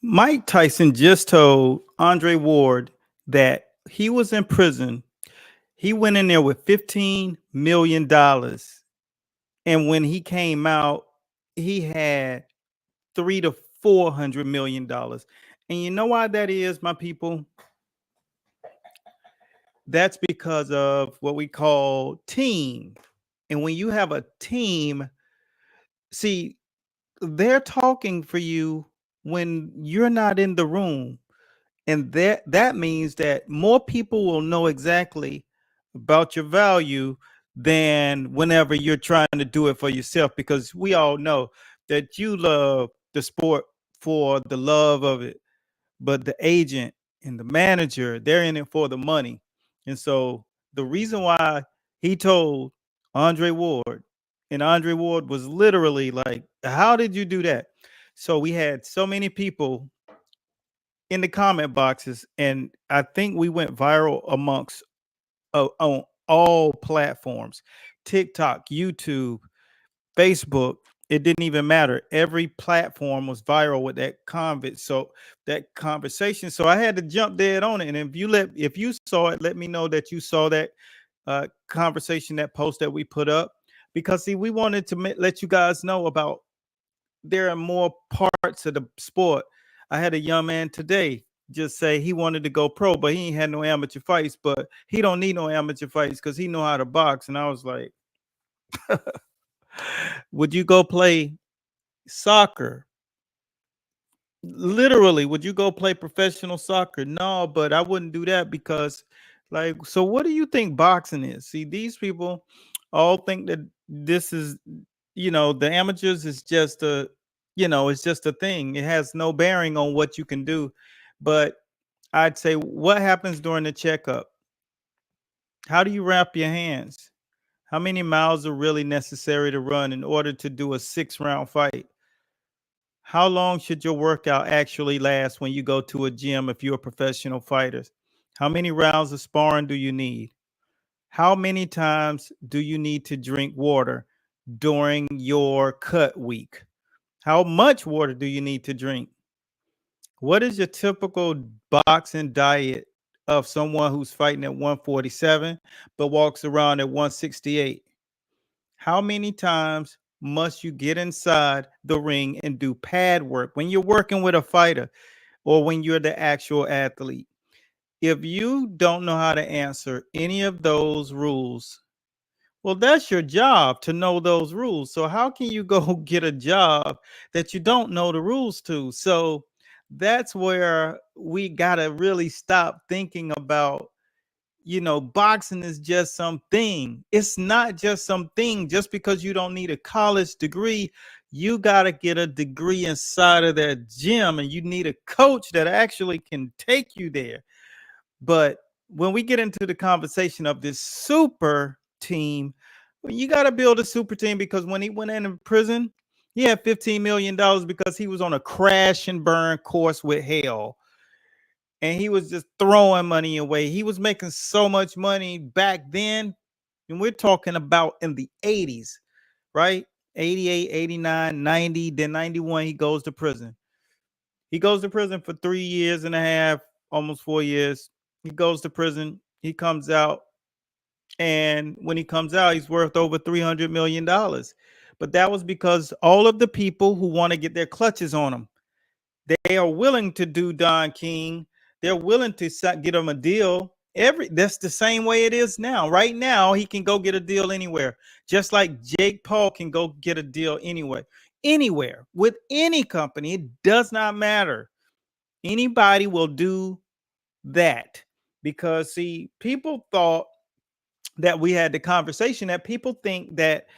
Mike Tyson just told Andre Ward that he was in prison. He went in there with $15 million. And when he came out, he had 300 to 400 million dollars. And you know why that is, my people? That's because of what we call team. And when you have a team, see, they're talking for you when you're not in the room. And that means that more people will know exactly about your value than whenever you're trying to do it for yourself, because we all know that you love the sport for the love of it, but the agent and the manager, they're in it for the money. And so the reason why he told Andre Ward, and Andre Ward was literally like, how did you do that? So we had so many people in the comment boxes, and I think we went viral amongst on all platforms, TikTok, YouTube, Facebook. It didn't even matter. Every platform was viral with that conversation. So I had to jump dead on it. And if you saw it, let me know that you saw that conversation, that post that we put up, because see, we wanted to let you guys know about there are more parts of the sport. I had a young man today just say he wanted to go pro, but he ain't had no amateur fights. But he don't need no amateur fights because he know how to box. And I was like, would you go play soccer? Literally, would you go play professional soccer? No, but I wouldn't do that because, like, so what do you think boxing is? See, these people all think that this is, the amateurs is just it's just a thing. It has no bearing on what you can do. But I'd say, what happens during the checkup? How do you wrap your hands? How many miles are really necessary to run in order to do a 6 round fight? How long should your workout actually last when you go to a gym if you're a professional fighter? How many rounds of sparring do you need? How many times do you need to drink water during your cut week? How much water do you need to drink? What is your typical boxing diet of someone who's fighting at 147 but walks around at 168? How many times must you get inside the ring and do pad work when you're working with a fighter or when you're the actual athlete? If you don't know how to answer any of those rules, well, that's your job to know those rules. So how can you go get a job that you don't know the rules to? So that's where we got to really stop thinking about, boxing is just something. It's not just something. Just because you don't need a college degree, you got to get a degree inside of that gym, and you need a coach that actually can take you there. But when we get into the conversation of this super team, well, you got to build a super team, because when he went in prison, he had $15 million because he was on a crash and burn course with hell. And he was just throwing money away. He was making so much money back then. And we're talking about in the 80s, right? 88, 89, 90, then 91, he goes to prison. He goes to prison for 3 years and a half, almost 4 years. He goes to prison. He comes out. And when he comes out, he's worth over $300 million. But that was because all of the people who want to get their clutches on him, they are willing to do Don King. They're willing to get him a deal. That's the same way it is now. Right now, he can go get a deal anywhere, just like Jake Paul can go get a deal anywhere with any company. It does not matter. Anybody will do that, because see, people thought that we had the conversation that people think that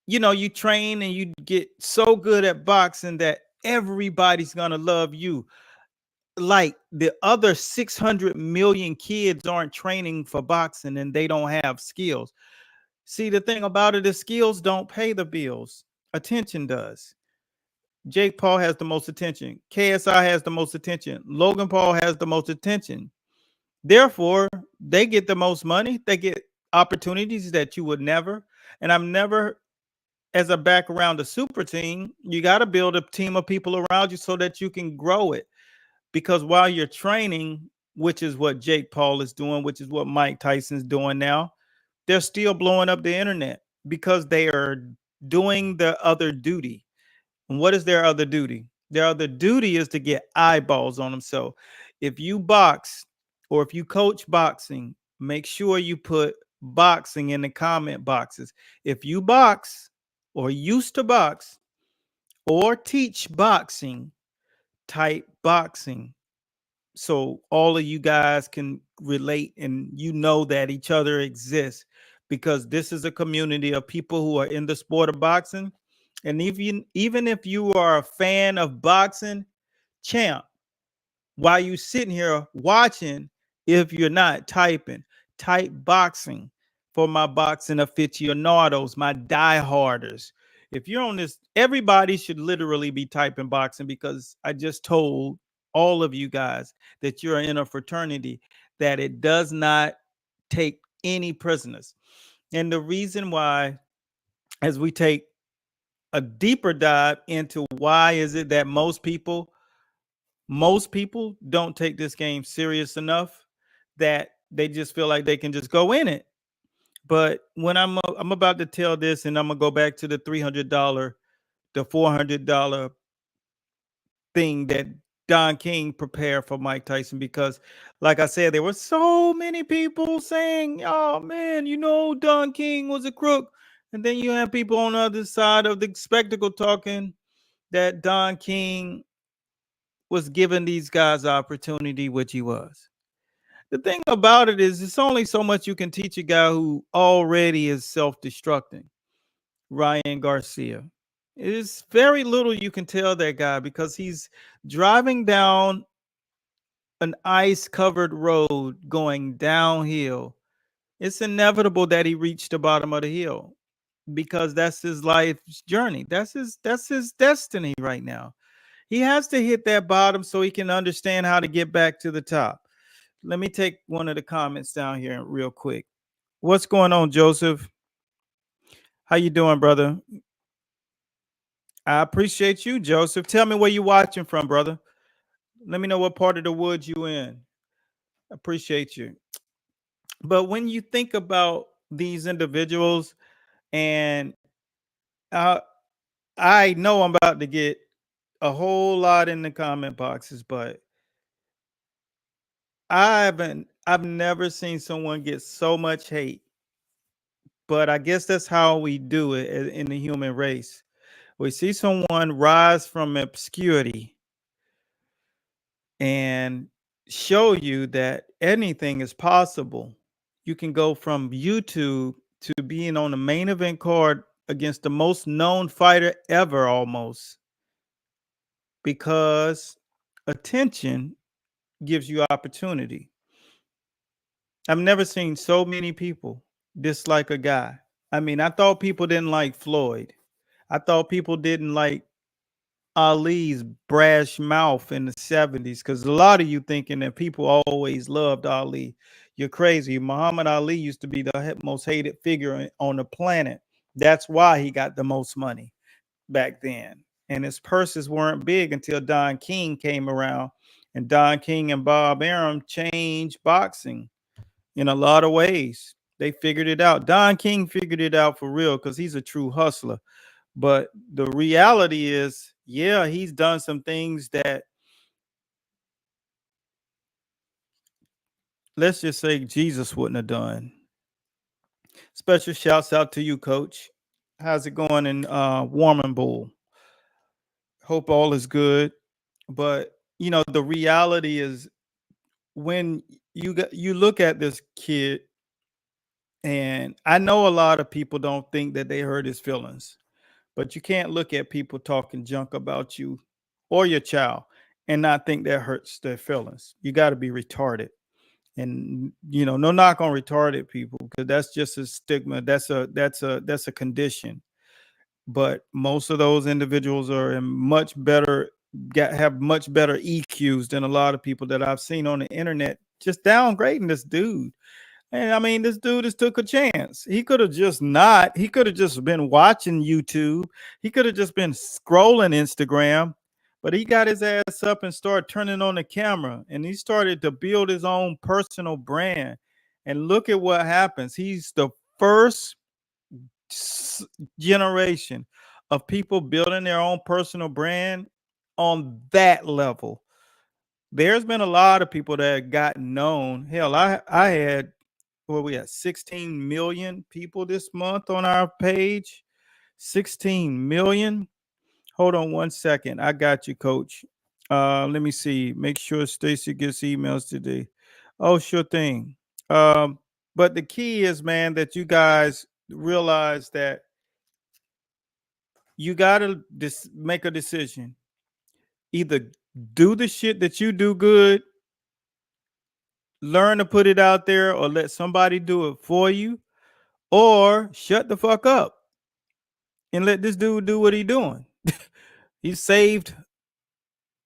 you train and you get so good at boxing that everybody's gonna love you. Like, the other 600 million kids aren't training for boxing and they don't have skills. See, the thing about it is skills don't pay the bills. Attention does. Jake Paul has the most attention. KSI has the most attention. Logan Paul has the most attention. Therefore, they get the most money. They get opportunities that you would never. And I've never as a back around the super team, you got to build a team of people around you so that you can grow it. Because while you're training, which is what Jake Paul is doing, which is what Mike Tyson's doing now, they're still blowing up the internet because they are doing the other duty. And what is their other duty? Their other duty is to get eyeballs on them. So if you box or if you coach boxing, make sure you put boxing in the comment boxes. If you box or used to box or teach boxing, type boxing, so all of you guys can relate and you know that each other exists, because this is a community of people who are in the sport of boxing. And even if you are a fan of boxing, champ, while you sitting here watching, if you're not typing, type boxing for my boxing aficionados, my dieharders. If you're on this, everybody should literally be typing boxing, because I just told all of you guys that you're in a fraternity that it does not take any prisoners. And the reason why, as we take a deeper dive into why is it that most people don't take this game serious enough, that they just feel like they can just go in it. But when I'm about to tell this, and I'm gonna go back to the $300, the $400 thing that Don King prepared for Mike Tyson, because like I said, there were so many people saying, oh man, Don King was a crook. And then you have people on the other side of the spectacle talking that Don King was giving these guys opportunity, which he was. The thing about it is, it's only so much you can teach a guy who already is self-destructing. Ryan Garcia. It is very little you can tell that guy, because he's driving down an ice-covered road going downhill. It's inevitable that he reached the bottom of the hill, because that's his life's journey. That's his destiny right now. He has to hit that bottom so he can understand how to get back to the top. Let me take one of the comments down here real quick. What's going on, Joseph? How you doing, brother? I appreciate you, Joseph. Tell me where you watching from, brother. Let me know what part of the woods you in. I appreciate you. But when you think about these individuals, and uh, I know I'm about to get a whole lot in the comment boxes, but I've never seen someone get so much hate. But I guess that's how we do it in the human race. We see someone rise from obscurity and show you that anything is possible. You can go from YouTube to being on the main event card against the most known fighter ever, almost, because attention gives you opportunity. I've never seen so many people dislike a guy. I mean, I thought people didn't like Floyd. I thought people didn't like Ali's brash mouth in the 70s, because a lot of you thinking that people always loved Ali. You're crazy. Muhammad Ali used to be the most hated figure on the planet. That's why he got the most money back then. And his purses weren't big until Don King came around. And Don King and Bob Arum changed boxing in a lot of ways. They figured it out. Don King figured it out for real, because he's a true hustler. But the reality is, yeah, he's done some things that, let's just say, Jesus wouldn't have done. Special shouts out to you, Coach. How's it going in 𝗲𝗯𝗶𝗶𝗯𝗲? Hope all is good. But the reality is, when you look at this kid, and I know a lot of people don't think that they hurt his feelings, but you can't look at people talking junk about you or your child and not think that hurts their feelings. You got to be retarded. And no knock on retarded people, because that's just a stigma. That's a condition. But most of those individuals are in have much better EQs than a lot of people that I've seen on the internet just downgrading this dude. And I mean, this dude just took a chance. He could have just not, he could have just been watching YouTube. He could have just been scrolling Instagram, but he got his ass up and started turning on the camera and he started to build his own personal brand. And look at what happens. He's the first generation of people building their own personal brand on that level. There's been a lot of people that got known. Hell, I had, well, we had 16 million people this month on our page. 16 million. Hold on one second. I got you, coach. Let me see. Make sure Stacy gets emails today. Oh, sure thing. But the key is, man, that you guys realize that you gotta make a decision. Either do the shit that you do good, learn to put it out there, or let somebody do it for you, or shut the fuck up and let this dude do what he's doing. He saved,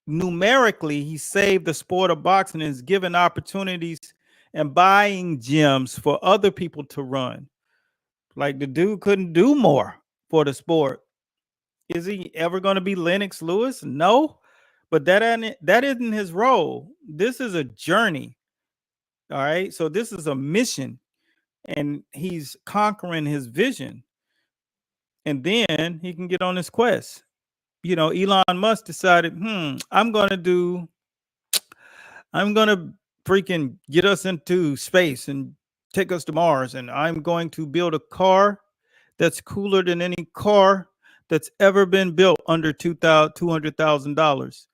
numerically, he saved the sport of boxing and is giving opportunities and buying gyms for other people to run. Like, the dude couldn't do more for the sport. Is he ever going to be Lennox Lewis? No, but that isn't his role. This is a journey. All right. So this is a mission and he's conquering his vision. And then he can get on his quest. You know, Elon Musk decided, I'm going to freaking get us into space and take us to Mars. And I'm going to build a car that's cooler than any car that's ever been built under $200,000.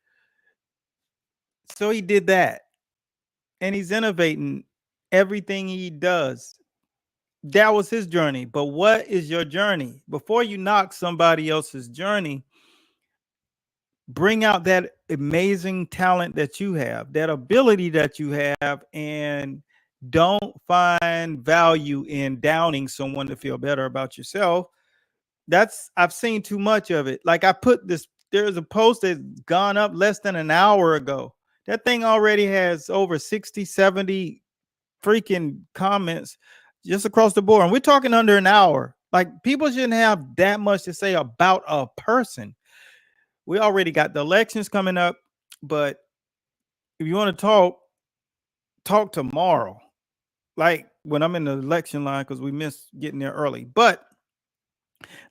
So he did that. And he's innovating everything he does. That was his journey. But what is your journey? Before you knock somebody else's journey, bring out that amazing talent that you have, that ability that you have, and don't find value in downing someone to feel better about yourself. I've seen too much of it. Like, I put this, there's a post that's gone up less than an hour ago. That thing already has over 60, 70 freaking comments just across the board. And we're talking under an hour. Like, people shouldn't have that much to say about a person. We already got the elections coming up, but if you want to talk tomorrow, like when I'm in the election line, because we missed getting there early. But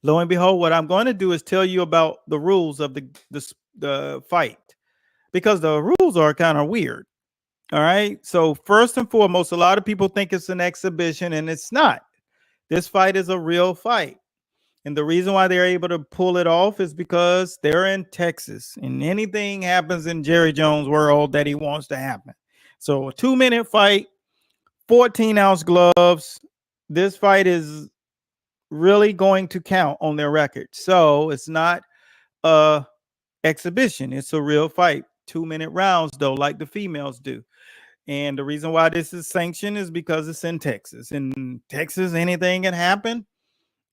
lo and behold, what I'm going to do is tell you about the rules of the fight, because the rules are kind of weird. All right. So first and foremost, a lot of people think it's an exhibition, and it's not. This fight is a real fight. And the reason why they're able to pull it off is because they're in Texas and anything happens in Jerry Jones' world that he wants to happen. So a 2-minute fight, 14-ounce gloves. This fight is really going to count on their record. So it's not a exhibition. It's a real fight. 2-minute rounds, though, like the females do. And the reason why this is sanctioned is because it's in Texas. In Texas, anything can happen.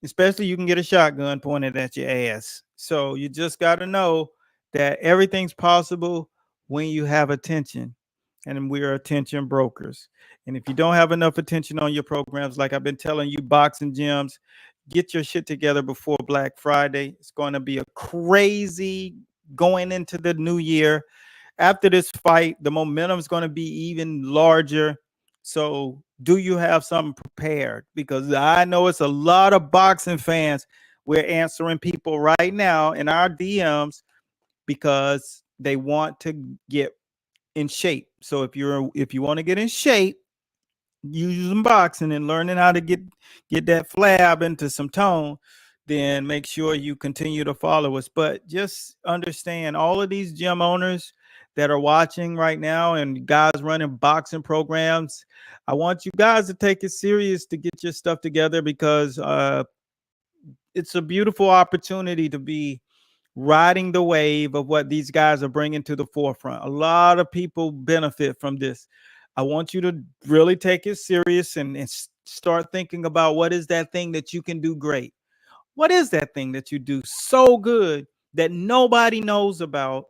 Especially, you can get a shotgun pointed at your ass. So you just got to know that everything's possible when you have attention. And we're attention brokers. And if you don't have enough attention on your programs, like I've been telling you, boxing gyms, get your shit together before Black Friday. It's going to be a crazy going into the new year. After this fight, the momentum is going to be even larger. So do you have something prepared? Because I know it's a lot of boxing fans. We're answering people right now in our DMs because they want to get in shape. So if you want to get in shape, using boxing and learning how to get that flab into some tone, then make sure you continue to follow us. But just understand, all of these gym owners that are watching right now and guys running boxing programs, I want you guys to take it serious to get your stuff together, because it's a beautiful opportunity to be riding the wave of what these guys are bringing to the forefront. A lot of people benefit from this. I want you to really take it serious and start thinking about, what is that thing that you can do great? What is that thing that you do so good that nobody knows about?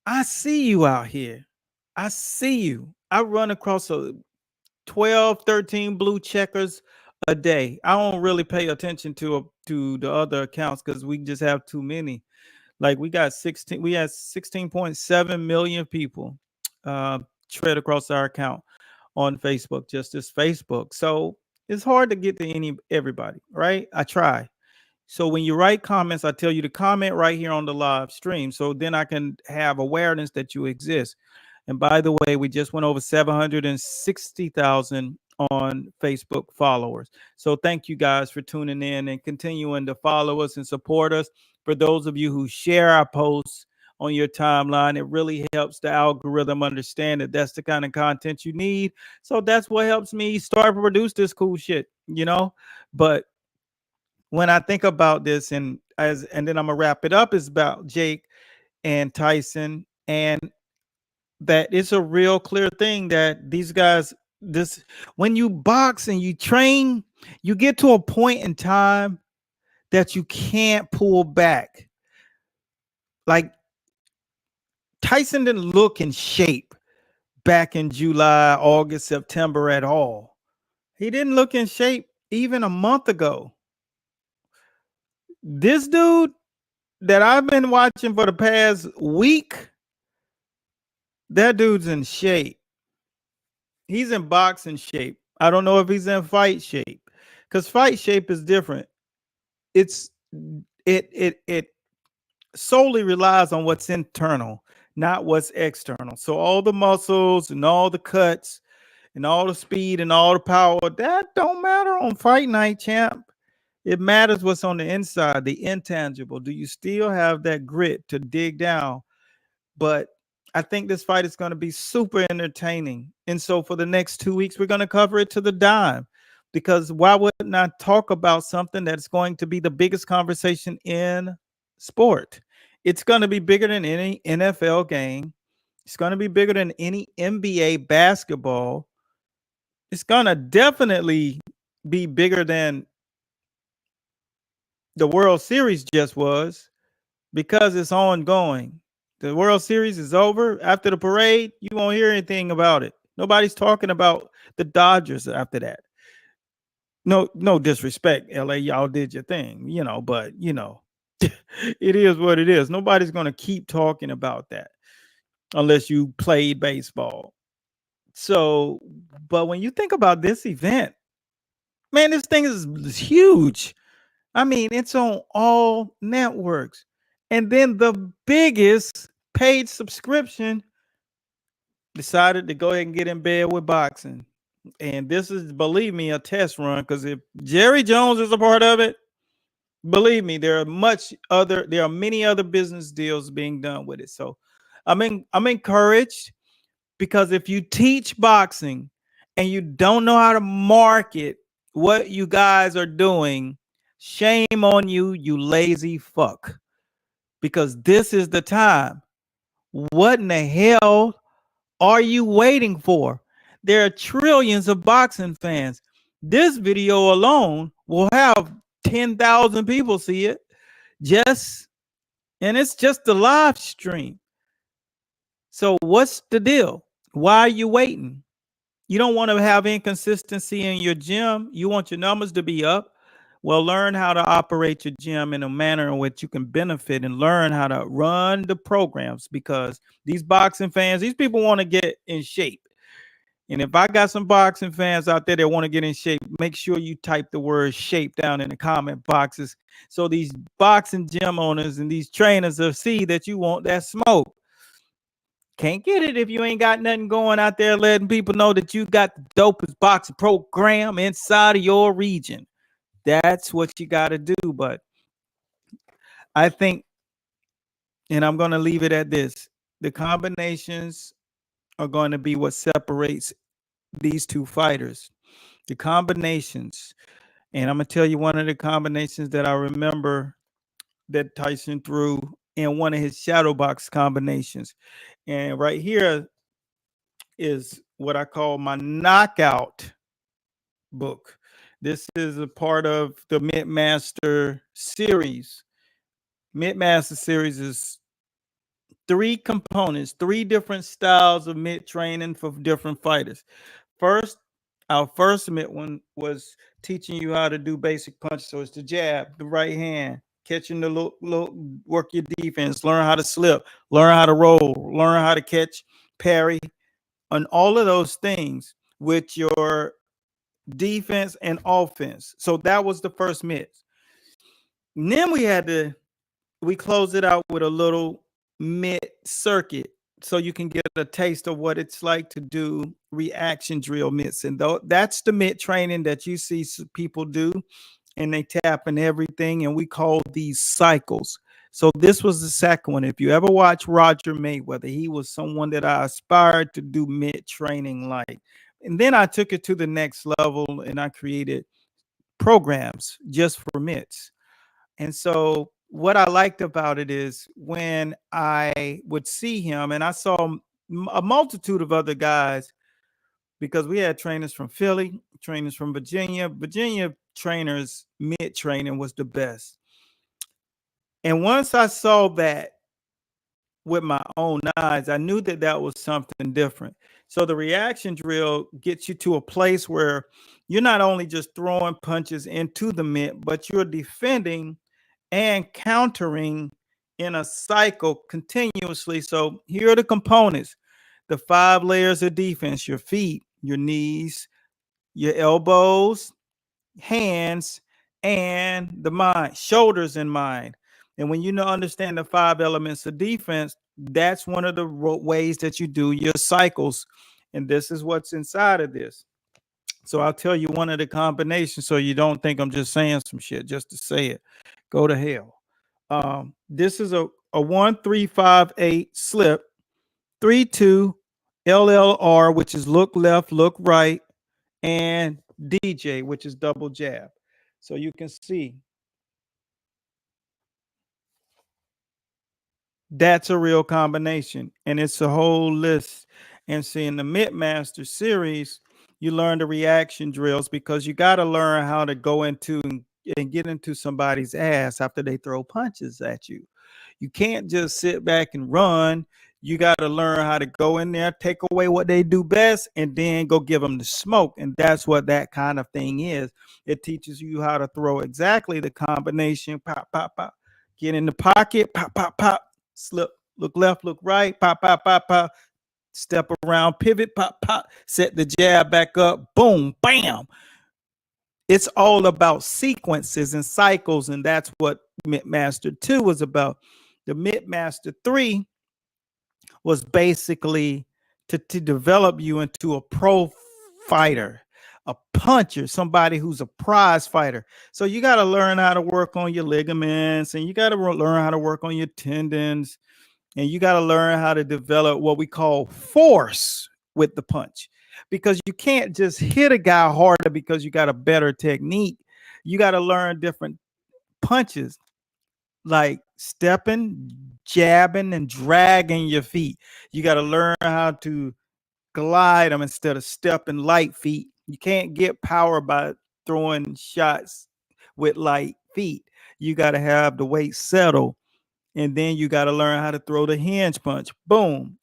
I see you out here. I see you. I run across 12, 13 blue checkers a day. I don't really pay attention to the other accounts because we just have too many. Like we had 16.7 million people tread across our account on Facebook, just this Facebook. So it's hard to get to everybody, right? I try. So when you write comments, I tell you to comment right here on the live stream. So then I can have awareness that you exist. And by the way, we just went over 760,000 on Facebook followers. So thank you guys for tuning in and continuing to follow us and support us. For those of you who share our posts on your timeline, it really helps the algorithm understand that that's the kind of content you need. So that's what helps me start to produce this cool shit, you know? But when I think about this, and then I'm gonna wrap it up, is about Jake and Tyson, and that it's a real clear thing that these guys, this when you box and you train, you get to a point in time that you can't pull back. Like Tyson didn't look in shape back in July, August, September at all. He didn't look in shape even a month ago. This dude that I've been watching for the past week, that dude's in shape. He's in boxing shape. I don't know if he's in fight shape, because fight shape is different. It solely relies on what's internal, not what's external. So all the muscles and all the cuts and all the speed and all the power, that don't matter on fight night, champ. It matters what's on the inside, the intangible. Do you still have that grit to dig down? But I think this fight is going to be super entertaining. And so for the next 2 weeks, we're going to cover it to the dime, because why wouldn't I talk about something that's going to be the biggest conversation in sport? It's going to be bigger than any NFL game. It's going to be bigger than any NBA basketball. It's going to definitely be bigger than the World Series just was, because it's ongoing. The World Series is over. After the parade, you won't hear anything about it. Nobody's talking about the Dodgers after that. No disrespect, LA, y'all did your thing, but it is what it is. Nobody's going to keep talking about that unless you played baseball. So, but when you think about this event, man, this thing is huge. I mean, it's on all networks. And then the biggest paid subscription decided to go ahead and get in bed with boxing. And this is, believe me, a test run, because if Jerry Jones is a part of it, believe me, there are many other business deals being done with it. So I'm encouraged, because if you teach boxing and you don't know how to market what you guys are doing, shame on you, you lazy fuck. Because this is the time. What in the hell are you waiting for? There are trillions of boxing fans. This video alone will have 10,000 people see it. And it's just a live stream. So what's the deal? Why are you waiting? You don't want to have inconsistency in your gym. You want your numbers to be up. Well, learn how to operate your gym in a manner in which you can benefit, and learn how to run the programs, because these boxing fans, these people want to get in shape. And if I got some boxing fans out there that want to get in shape, make sure you type the word shape down in the comment boxes, so these boxing gym owners and these trainers will see that you want that smoke. Can't get it if you ain't got nothing going out there letting people know that you got the dopest boxing program inside of your region. That's what you got to do. But I think, and I'm going to leave it at this, the combinations are going to be what separates these two fighters. The combinations. And I'm going to tell you one of the combinations that I remember that Tyson threw in one of his shadow box combinations. And right here is what I call my knockout book. This is a part of the Midmaster series. Midmaster series is 3 components, 3 different styles of mid training for different fighters. First, Our first mitt one was teaching you how to do basic punches. So it's the jab, the right hand, catching the little work your defense, learn how to slip, learn how to roll, learn how to catch, parry, and all of those things with your defense and offense. So that was the first mitt. And then we closed it out with a little mitt circuit so you can get a taste of what it's like to do reaction drill mitts. And that's the mitt training that you see people do, and they tap in everything, and we call these cycles. So this was the second one. If you ever watch Roger Mayweather, he was someone that I aspired to do mitt training like. And then I took it to the next level, and I created programs just for mitts. And so what I liked about it is when I would see him, and I saw a multitude of other guys, because we had trainers from Philly, trainers from Virginia. Virginia trainers, mitt training was the best. And once I saw that with my own eyes, I knew that that was something different. So the reaction drill gets you to a place where you're not only just throwing punches into the mitt, but you're defending and countering in a cycle continuously. So here are the components: the 5 layers of defense: your feet, your knees, your elbows, hands, and the mind, shoulders and mind. And when you understand the 5 elements of defense, that's one of the ways that you do your cycles. And this is what's inside of this. So I'll tell you one of the combinations so you don't think I'm just saying some shit just to say it. Go to hell. This is a 1-3-5-8 slip, 3-2 LLR, which is look left, look right, and DJ, which is double jab. So you can see that's a real combination, and it's a whole list. And see, in the Mitt Master series, you learn the reaction drills because you got to learn how to go into and get into somebody's ass after they throw punches at you. You can't just sit back and run. You got to learn how to go in there, take away what they do best, and then go give them the smoke. And that's what that kind of thing is. It teaches you how to throw exactly the combination: pop, pop, pop, get in the pocket, pop, pop, pop, slip, look left, look right, pop, pop, pop, pop, step around, pivot, pop, pop, set the jab back up, boom, bam. It's all about sequences and cycles, and that's what Mitt Master 2 was about. The Mitt Master 3 was basically to develop you into a pro fighter, a puncher, somebody who's a prize fighter. So you got to learn how to work on your ligaments, and you got to learn how to work on your tendons, and you got to learn how to develop what we call force with the punch, because you can't just hit a guy harder because you got a better technique. You got to learn different punches, like stepping, jabbing, and dragging your feet. You got to learn how to glide them instead of stepping light feet. You can't get power by throwing shots with light feet. You got to have the weight settle, and then you got to learn how to throw the hinge punch. Boom,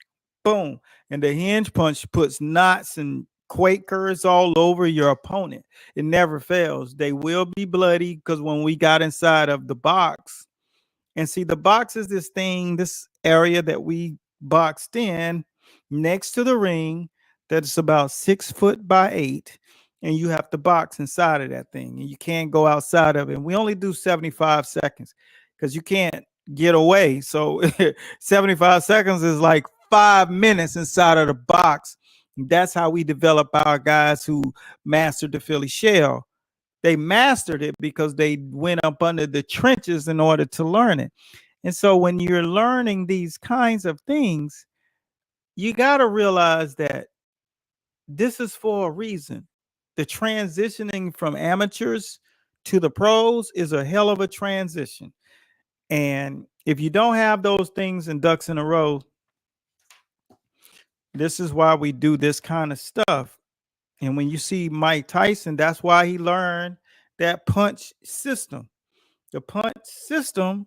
boom. And the hinge punch puts knots and quakers all over your opponent. It never fails. They will be bloody, because when we got inside of the box, and see, the box is this thing, this area that we boxed in next to the ring, that's about 6 foot by 8. And you have to box inside of that thing, and you can't go outside of it. And we only do 75 seconds because you can't get away. So 75 seconds is like 5 minutes inside of the box. That's how we develop our guys who mastered the Philly shell. They mastered it because they went up under the trenches in order to learn it. And so when you're learning these kinds of things, you got to realize that this is for a reason. The transitioning from amateurs to the pros is a hell of a transition. And if you don't have those things and ducks in a row, this is why we do this kind of stuff. And when you see Mike Tyson, that's why he learned that punch system. The punch system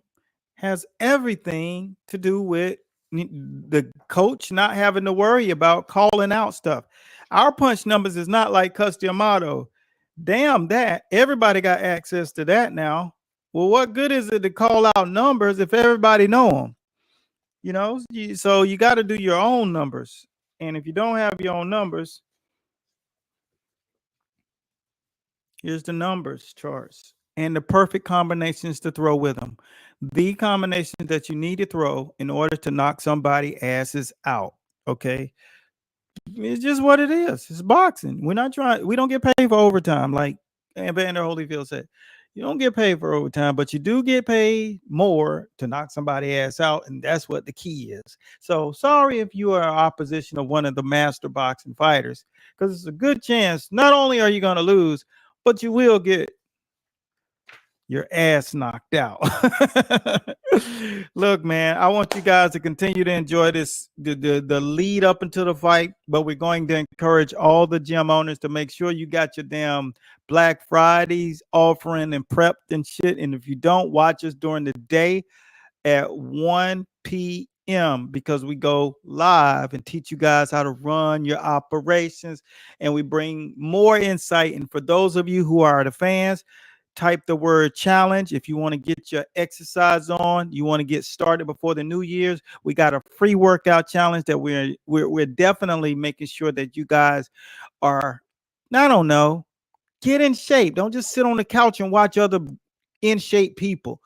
has everything to do with the coach not having to worry about calling out stuff. Our punch numbers is not like 𝗬𝗂𝗋𝗃. Damn that. Everybody got access to that now. Well, what good is it to call out numbers if everybody know them? You know, so you got to do your own numbers. And if you don't have your own numbers, here's the numbers charts and the perfect combinations to throw with them. The combinations that you need to throw in order to knock somebody asses out. Okay. It's just what it is. It's boxing. We're not trying, we don't get paid for overtime. Like Evander Holyfield said, you don't get paid for overtime, but you do get paid more to knock somebody ass out. And that's what the key is. So sorry if you are opposition of one of the master boxing fighters, because it's a good chance not only are you going to lose, but you will get your ass knocked out. Look, man, I want you guys to continue to enjoy this, the lead up into the fight, but we're going to encourage all the gym owners to make sure you got your damn Black Fridays offering and prepped and shit. And if you don't, watch us during the day at 1 p.m. because we go live and teach you guys how to run your operations, and we bring more insight. And for those of you who are the fans, type the word challenge. If you want to get your exercise on, you want to get started before the New Year's, we got a free workout challenge that we're definitely making sure that you guys are, I don't know, get in shape. Don't just sit on the couch and watch other in shape people.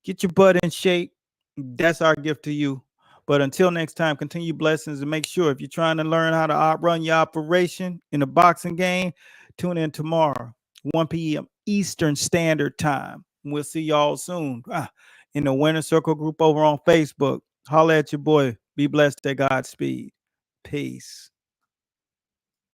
Get your butt in shape. That's our gift to you. But until next time, continue blessings, and make sure if you're trying to learn how to outrun your operation in the boxing game, tune in tomorrow, 1 p.m. Eastern Standard Time. We'll see y'all soon in the Winner Circle group over on Facebook. Holla at your boy. Be blessed at Godspeed. Peace.